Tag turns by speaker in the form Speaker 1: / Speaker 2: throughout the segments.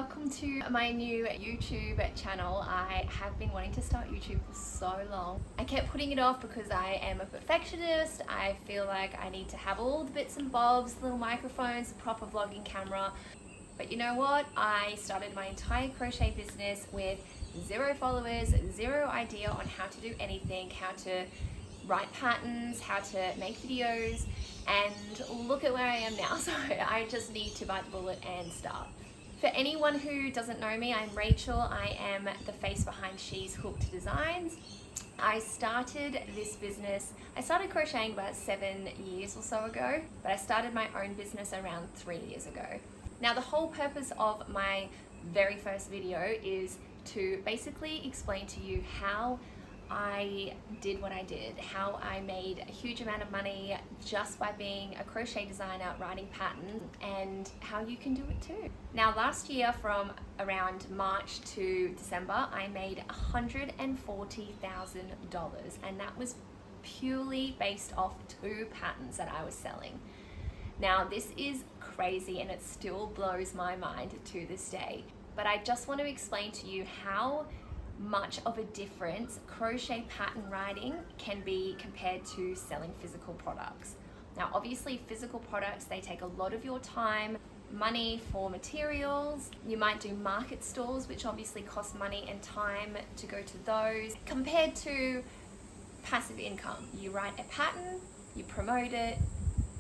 Speaker 1: welcome to my new YouTube channel. I have been wanting to start YouTube for so long. I kept putting it off because I am a perfectionist. I feel like I need to have all the bits and bobs, little microphones, the proper vlogging camera. But you know what? I started my entire crochet business with 0 followers, 0 idea on how to do anything, how to write patterns, how to make videos, and look at where I am now. So I just need to bite the bullet and start. For anyone who doesn't know me, I'm Rachel. I am the face behind She's Hooked Designs. I started this business, I started crocheting about 7 years or so ago, but I started my own business around 3 years ago. Now the whole purpose of my very first video is to basically explain to you how I did what I did, how I made a huge amount of money just by being a crochet designer, writing patterns, and how you can do it too. Now last year from around March to December, I made $140,000, and that was purely based off 2 patterns that I was selling. Now this is crazy and it still blows my mind to this day, but I just want to explain to you how much of a difference crochet pattern writing can be compared to selling physical products. Now obviously physical products, they take a lot of your time, money for materials. You might do market stalls, which obviously cost money and time to go to those, compared to passive income. You write a pattern, you promote it,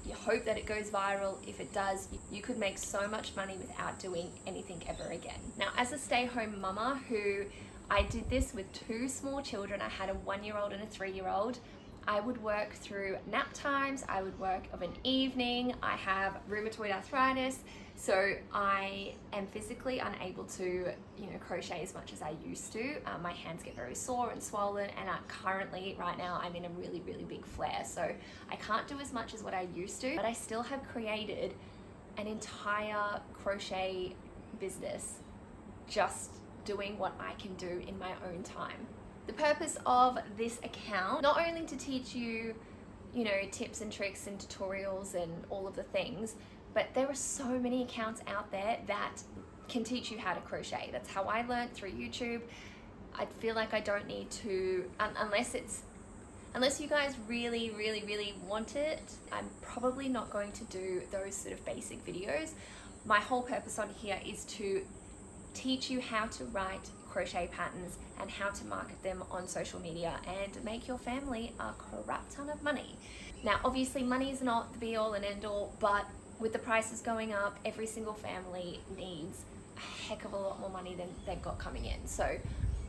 Speaker 1: you hope that it goes viral. If it does, you could make so much money without doing anything ever again. Now as a stay-home mama who I did this with 2 small children. I had a 1-year-old and a 3-year-old. I would work through nap times. I would work of an evening. I have rheumatoid arthritis, so I am physically unable to, crochet as much as I used to. My hands get very sore and swollen, and currently, right now, I'm in a really, really big flare. So I can't do as much as what I used to, but I still have created an entire crochet business just doing what I can do in my own time. The purpose of this account, not only to teach you, tips and tricks and tutorials and all of the things, but there are so many accounts out there that can teach you how to crochet. That's how I learned through YouTube. I feel like I don't need to, unless you guys really, really, really want it, I'm probably not going to do those sort of basic videos. My whole purpose on here is to teach you how to write crochet patterns and how to market them on social media and make your family a crap ton of money. Now obviously money is not the be all and end all, but with the prices going up, every single family needs a heck of a lot more money than they've got coming in. So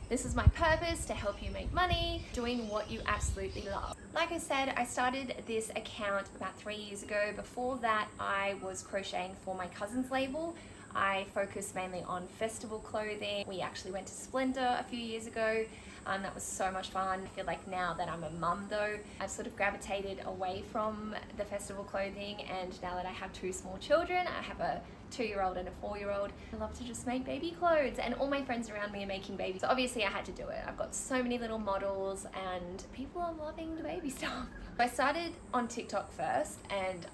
Speaker 1: this is my purpose, to help you make money doing what you absolutely love. Like I said, I started this account about 3 years ago. Before that, I was crocheting for my cousin's label. I focused mainly on festival clothing. We actually went to Splendor a few years ago. That was so much fun. I feel like now that I'm a mum though, I've sort of gravitated away from the festival clothing, and now that I have 2 small children, I have a 2-year-old and a 4-year-old, I love to just make baby clothes, and all my friends around me are making babies. So obviously I had to do it. I've got so many little models and people are loving the baby stuff. I started on TikTok first, and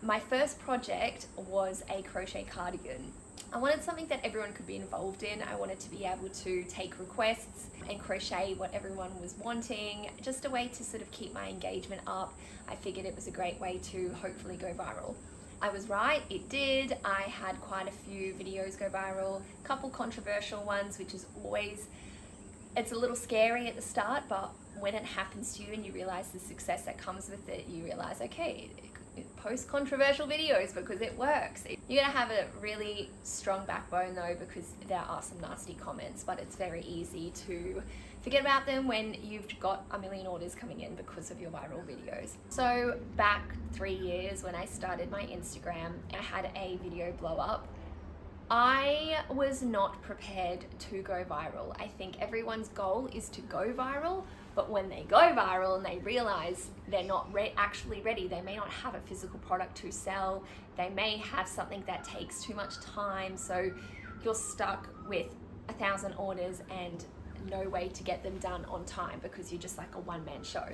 Speaker 1: my first project was a crochet cardigan. I wanted something that everyone could be involved in. I wanted to be able to take requests and crochet what everyone was wanting, just a way to sort of keep my engagement up. I figured it was a great way to hopefully go viral. I was right, it did. I had quite a few videos go viral, a couple controversial ones, which is always, it's a little scary at the start, but when it happens to you and you realize the success that comes with it, you realize, okay, post controversial videos because it works. You're gonna have a really strong backbone though, because there are some nasty comments, but it's very easy to forget about them when you've got a million orders coming in because of your viral videos. So back 3 years when I started my Instagram, I had a video blow up. I was not prepared to go viral. I think everyone's goal is to go viral, but when they go viral and they realize they're not actually ready, they may not have a physical product to sell, they may have something that takes too much time, so you're stuck with 1,000 orders and no way to get them done on time because you're just like a one-man show.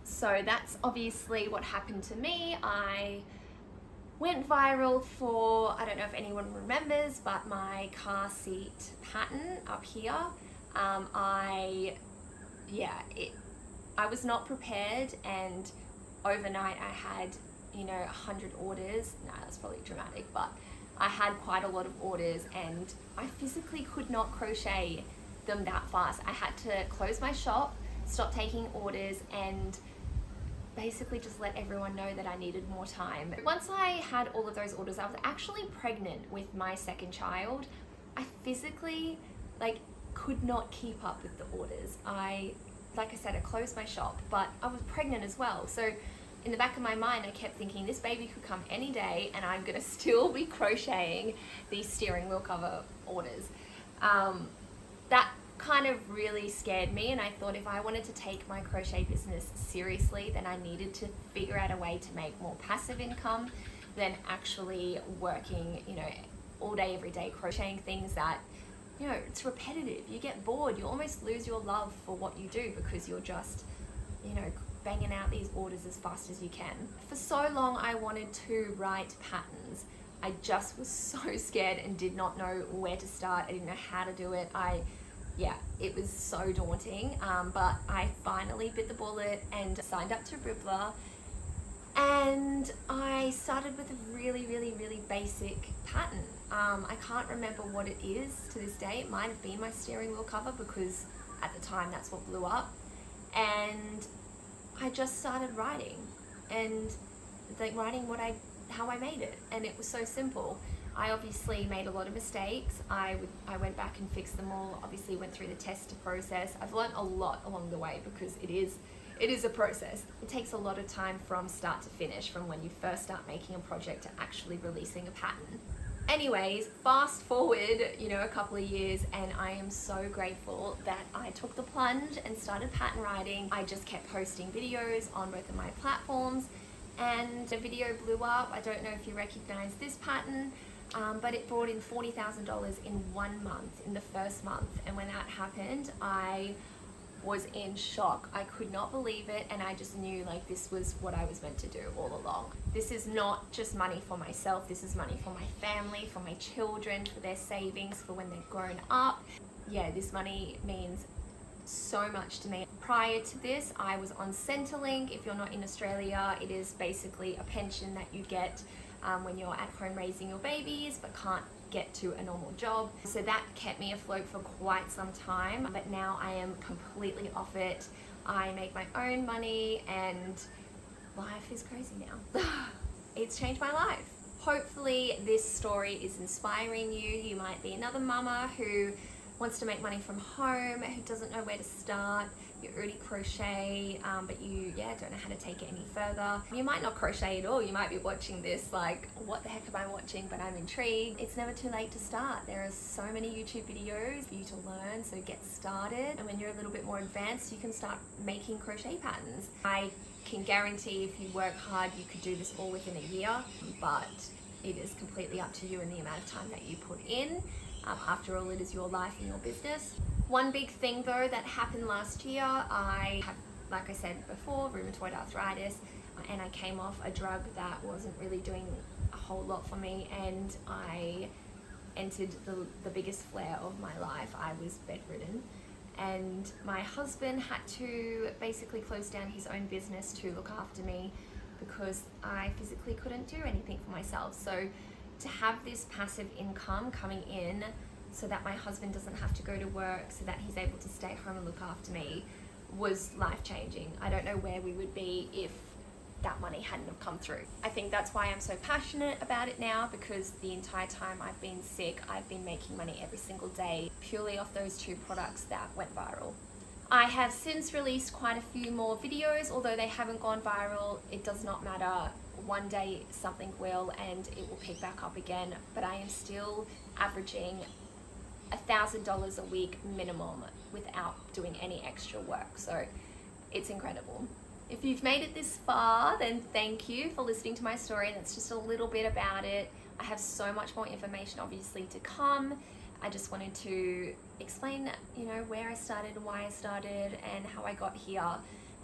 Speaker 1: So that's obviously what happened to me. I went viral for, I don't know if anyone remembers, but my car seat pattern up here. I was not prepared, and overnight I had, 100 orders. No, that's probably dramatic, but I had quite a lot of orders, and I physically could not crochet them that fast. I had to close my shop, stop taking orders, and basically just let everyone know that I needed more time. Once I had all of those orders, I was actually pregnant with my second child. I physically could not keep up with the orders. Like I said, I closed my shop, but I was pregnant as well. So in the back of my mind, I kept thinking this baby could come any day and I'm gonna still be crocheting these steering wheel cover orders. That kind of really scared me, and I thought if I wanted to take my crochet business seriously, then I needed to figure out a way to make more passive income than actually working, all day, every day, crocheting things that, it's repetitive. You get bored. You almost lose your love for what you do because you're just, banging out these orders as fast as you can. For so long, I wanted to write patterns. I just was so scared and did not know where to start. I didn't know how to do it. It was so daunting, but I finally bit the bullet and signed up to Ribbler, and I started with a really, really, really basic pattern. I can't remember what it is to this day. It might have been my steering wheel cover because at the time that's what blew up, and I just started writing and writing how I made it, and it was so simple. I obviously made a lot of mistakes. I went back and fixed them all. Obviously went through the test process. I've learned a lot along the way because it is a process. It takes a lot of time from start to finish, from when you first start making a project to actually releasing a pattern. Anyways, fast forward, a couple of years, and I am so grateful that I took the plunge and started pattern writing. I just kept posting videos on both of my platforms, and the video blew up. I don't know if you recognize this pattern, but it brought in $40,000 in 1 month, in the first month. And when that happened, I was in shock. I could not believe it, and I just knew this was what I was meant to do all along. This is not just money for myself, this is money for my family, for my children, for their savings, for when they're grown up. Yeah, this money means so much to me. Prior to this, I was on Centrelink. If you're not in Australia, it is basically a pension that you get when you're at home raising your babies but can't get to a normal job. So that kept me afloat for quite some time, but now I am completely off it. I make my own money and life is crazy now. It's changed my life. Hopefully this story is inspiring you. You might be another mama who wants to make money from home, who doesn't know where to start. You already crochet, but you don't know how to take it any further. You might not crochet at all. You might be watching this what the heck am I watching, but I'm intrigued. It's never too late to start. There are so many YouTube videos for you to learn, so get started. And when you're a little bit more advanced, you can start making crochet patterns. I can guarantee if you work hard, you could do this all within a year, but it is completely up to you and the amount of time that you put in. After all, it is your life and your business. One big thing though that happened last year, I have, like I said before, rheumatoid arthritis, and I came off a drug that wasn't really doing a whole lot for me, and I entered the biggest flare of my life. I was bedridden, and my husband had to basically close down his own business to look after me because I physically couldn't do anything for myself. So to have this passive income coming in so that my husband doesn't have to go to work, so that he's able to stay home and look after me, was life-changing. I don't know where we would be if that money hadn't have come through. I think that's why I'm so passionate about it now, because the entire time I've been sick, I've been making money every single day purely off those 2 products that went viral. I have since released quite a few more videos, although they haven't gone viral. It does not matter. One day something will, and it will pick back up again, but I am still averaging $1,000 a week minimum without doing any extra work. So it's incredible. If you've made it this far, then thank you for listening to my story. That's just a little bit about it. I have so much more information obviously to come. I just wanted to explain, where I started, why I started, and how I got here.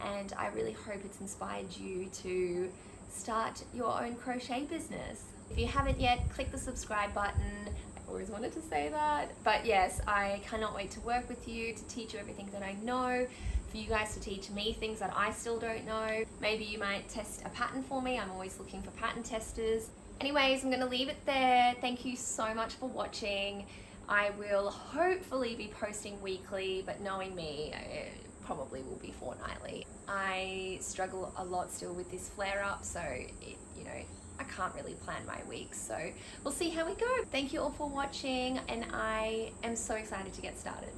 Speaker 1: And I really hope it's inspired you to start your own crochet business. If you haven't yet, click the subscribe button. I've always wanted to say that. But yes, I cannot wait to work with you, to teach you everything that I know, for you guys to teach me things that I still don't know. Maybe you might test a pattern for me. I'm always looking for pattern testers. Anyways, I'm gonna leave it there. Thank you so much for watching. I will hopefully be posting weekly, but knowing me, it probably will be fortnightly. I struggle a lot still with this flare up, so I can't really plan my weeks, so we'll see how we go. Thank you all for watching, and I am so excited to get started.